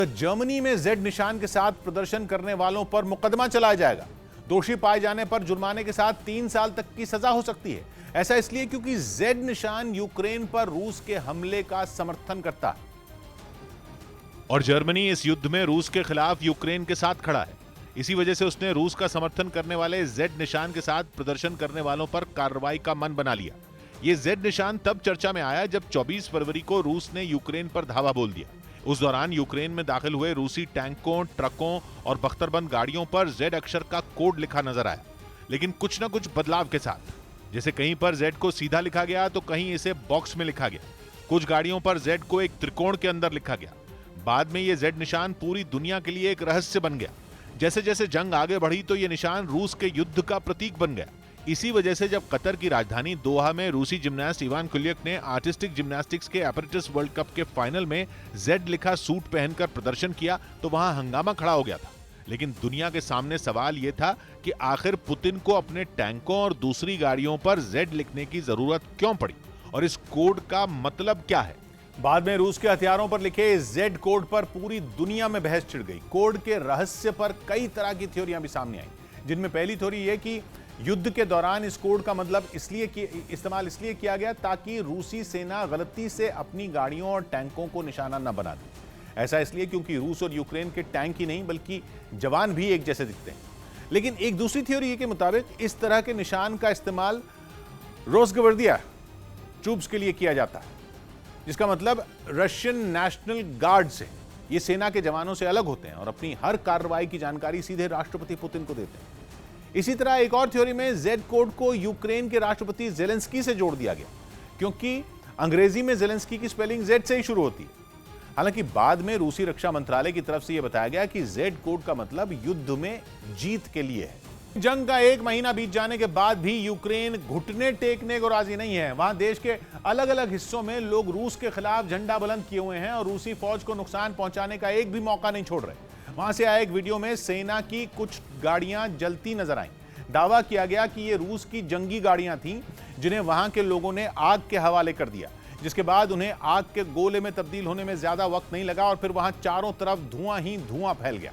Germany में Z निशान के साथ प्रदर्शन करने वालों पर मुकदमा चलाया जाएगा। दोषी पाए जाने पर जुर्माने के साथ 3 साल तक की सजा हो सकती है। ऐसा इसलिए क्योंकि जेड निशान यूक्रेन पर रूस के हमले का समर्थन करता है और जर्मनी इस युद्ध में रूस के खिलाफ यूक्रेन के साथ खड़ा है। इसी वजह से उसने रूस का समर्थन करने वाले जेड निशान के साथ प्रदर्शन करने वालों पर कार्रवाई का मन बना लिया। यह जेड निशान तब चर्चा में आया जब 24 फरवरी को रूस ने यूक्रेन पर धावा बोल दिया। उस दौरान यूक्रेन में दाखिल हुए रूसी टैंकों, ट्रकों और बख्तरबंद गाड़ियों पर जेड अक्षर का कोड लिखा नजर आया, लेकिन कुछ न कुछ बदलाव के साथ। जैसे कहीं पर जेड को सीधा लिखा गया तो कहीं इसे बॉक्स में लिखा गया। कुछ गाड़ियों पर जेड को एक त्रिकोण के अंदर लिखा गया। बाद में यह जेड निशान पूरी दुनिया के लिए एक रहस्य बन गया। जैसे जैसे जंग आगे बढ़ी तो यह निशान रूस के युद्ध का प्रतीक बन गया। इसी वजह से जब कतर की राजधानी दोहा में रूसी जिम्नास्ट इवान कुलियक ने आर्टिस्टिक जिम्नास्टिक्स के एपरेटस वर्ल्ड कप के फाइनल में जेड लिखा सूट पहनकर प्रदर्शन किया तो वहां हंगामा खड़ा हो गया था। लेकिन दुनिया के सामने सवाल यह था कि आखिर पुतिन को अपने टैंकों और दूसरी गाड़ियों पर जेड लिखने की जरूरत क्यों पड़ी और इस कोड का मतलब क्या है। बाद में रूस के हथियारों पर लिखे जेड कोड पर पूरी दुनिया में बहस छिड़ गई। कोड के रहस्य पर कई तरह की थ्योरियां भी सामने आई, जिनमें पहली थ्योरी यह कि युद्ध के दौरान इस कोड का मतलब इस्तेमाल इसलिए किया गया ताकि रूसी सेना गलती से अपनी गाड़ियों और टैंकों को निशाना न बना दे। ऐसा इसलिए क्योंकि रूस और यूक्रेन के टैंक ही नहीं बल्कि जवान भी एक जैसे दिखते हैं। लेकिन एक दूसरी थ्योरी के मुताबिक इस तरह के निशान का इस्तेमाल रोजगवर्दिया ट्रूप्स के लिए किया जाता है, जिसका मतलब रशियन नेशनल गार्ड से। ये सेना के जवानों से अलग होते हैं और अपनी हर कार्रवाई की जानकारी सीधे राष्ट्रपति पुतिन को देते हैं। इसी तरह एक और थ्योरी में जेड कोड को यूक्रेन के राष्ट्रपति जेलेंस्की से जोड़ दिया गया, क्योंकि अंग्रेजी में जेलेंस्की की स्पेलिंग जेड से ही शुरू होती है। हालांकि बाद में रूसी रक्षा मंत्रालय की तरफ से यह बताया गया कि जेड कोड का मतलब युद्ध में जीत के लिए है। जंग का 1 महीना बीत जाने के बाद भी यूक्रेन घुटने टेकने को राजी नहीं है। वहां देश के अलग अलग हिस्सों में लोग रूस के खिलाफ झंडा बुलंद किए हुए हैं और रूसी फौज को नुकसान पहुंचाने का एक भी मौका नहीं छोड़ रहे। वहां से आए एक वीडियो में सेना की कुछ गाड़ियां जलती नजर आईं। दावा किया गया कि ये रूस की जंगी गाड़ियां थीं, जिन्हें वहां के लोगों ने आग के हवाले कर दिया, जिसके बाद उन्हें आग के गोले में तब्दील होने में ज्यादा वक्त नहीं लगा और फिर वहां चारों तरफ धुआं ही धुआं फैल गया।